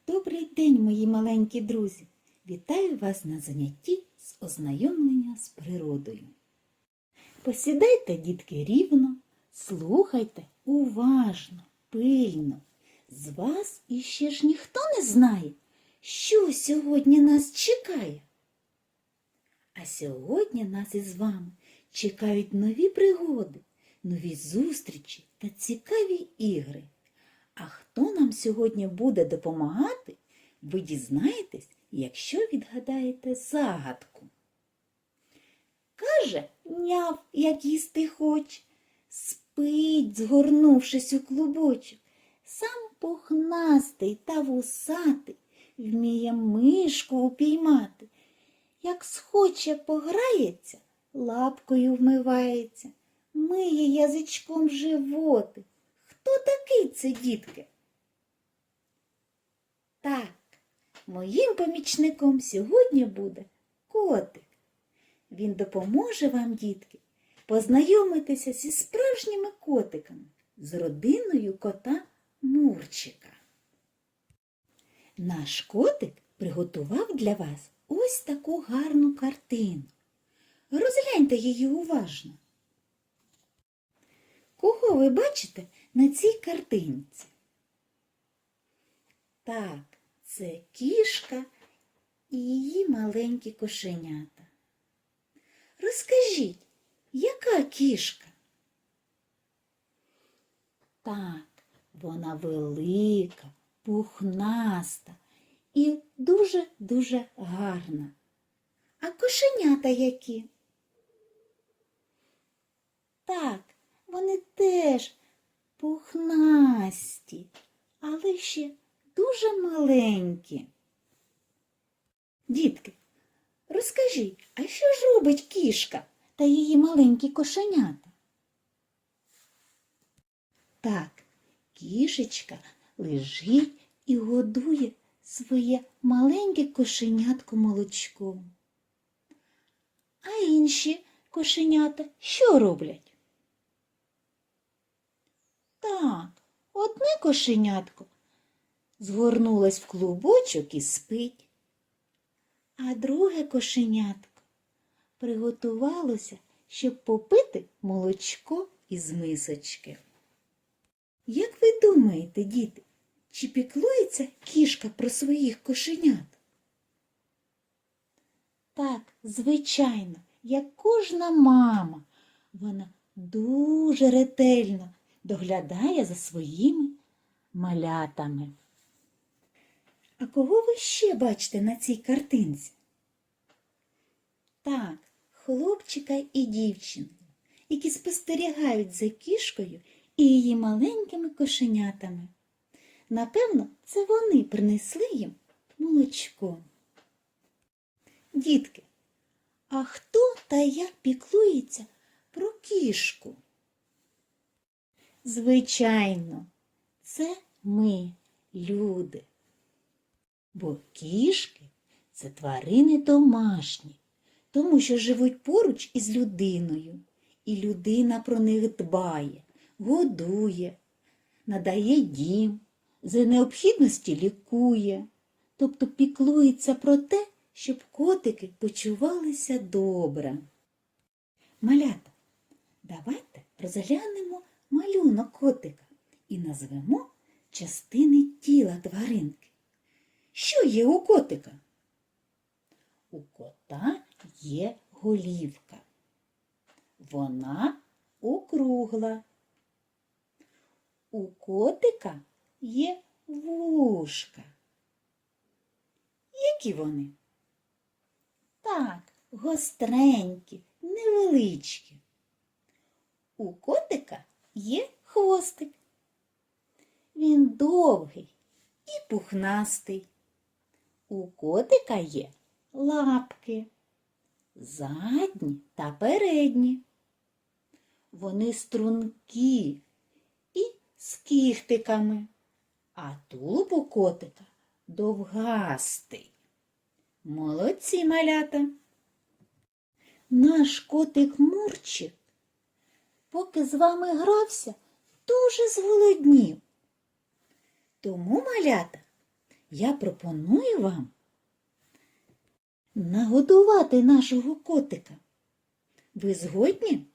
Добрий день, мої маленькі друзі! Вітаю вас на занятті з ознайомлення з природою. Посідайте, дітки, рівно, слухайте уважно, пильно. З вас іще ж ніхто не знає, що сьогодні нас чекає. А сьогодні нас із вами чекають нові пригоди, нові зустрічі та цікаві ігри. А хто нам сьогодні буде допомагати, ви дізнаєтесь, якщо відгадаєте загадку. Каже, няв, як їсти хоч, спить, згорнувшись у клубочок. Сам пухнастий та вусатий вміє мишку упіймати. Як схоче пограється, лапкою вмивається, миє язичком животик. Хто такий це, дітки? Так, моїм помічником сьогодні буде котик. Він допоможе вам, дітки, познайомитися зі справжніми котиками, з родиною кота Мурчика. Наш котик приготував для вас ось таку гарну картину. Розгляньте її уважно. Кого ви бачите на цій картинці? Так, це кішка і її маленькі кошенята. Розкажіть, яка кішка? Так, вона велика, пухнаста і дуже-дуже гарна. А кошенята які? Так, вони теж пухнасті, але ще дуже маленькі. Дітки, розкажіть, а що ж робить кішка та її маленькі кошенята? Так, кішечка лежить і годує своє маленьке кошенятко молочком. А інші кошенята що роблять? Так, одне кошенятко згорнулось в клубочок і спить, а друге кошенятко приготувалося, щоб попити молочко із мисочки. Як ви думаєте, діти, чи піклується кішка про своїх кошенят? Так, звичайно, як кожна мама, вона дуже ретельно доглядає за своїми малятами. А кого ви ще бачите на цій картинці? Так, хлопчика і дівчинку, які спостерігають за кішкою і її маленькими кошенятами. Напевно, це вони принесли їм молочко. Дітки, а хто та як піклується про кішку? Звичайно, це ми, люди. Бо кішки – це тварини домашні, тому що живуть поруч із людиною. І людина про них дбає, годує, надає дім, за необхідності лікує. Тобто піклується про те, щоб котики почувалися добре. Малята, давайте розглянемо малюнок котика і назвемо частини тіла тваринки. Що є у котика? У кота є голівка. Вона округла. У котика є вушка. Які вони? Так, гостренькі, невеличкі. У котика є хвостик. Він довгий і пухнастий. У котика є лапки, задні та передні. Вони стрункі і з кіхтиками, а тулуб у котика довгастий. Молодці, малята! Наш котик Мурчик, поки з вами грався, дуже зголоднів. Тому, малята, я пропоную вам нагодувати нашого котика. Ви згодні?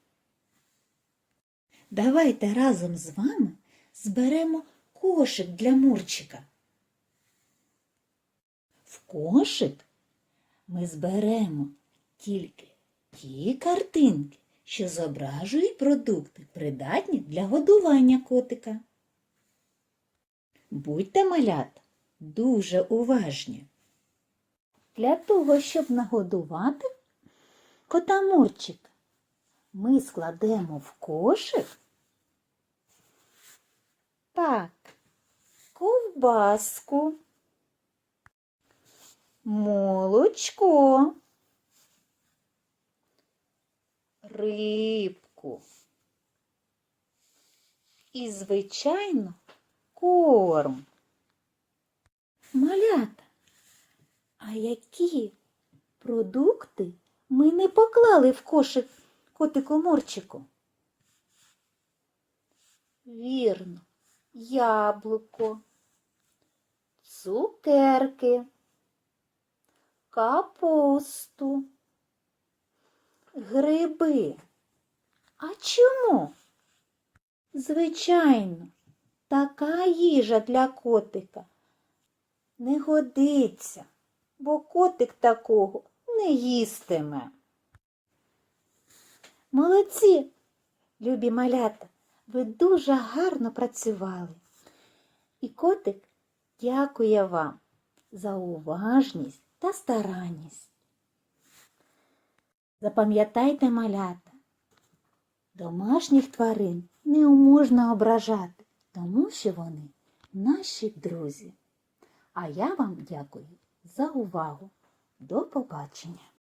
Давайте разом з вами зберемо кошик для Мурчика. В кошик ми зберемо тільки ті картинки, що зображують продукти, придатні для годування котика. Будьте, малята, дуже уважні. Для того, щоб нагодувати кота Мурчика, ми складемо в кошик так, ковбаску, молочко, рибку і, звичайно, корм. Малята, а які продукти ми не поклали в кошик котику Мурчику? Вірно, яблуко, цукерки, капусту, гриби. А чому? Звичайно, така їжа для котика не годиться, бо котик такого не їстиме. Молодці, любі малята, ви дуже гарно працювали. І котик дякує вам за уважність та старанність. Запам'ятайте, малята, домашніх тварин не можна ображати, тому що вони наші друзі. А я вам дякую за увагу. До побачення!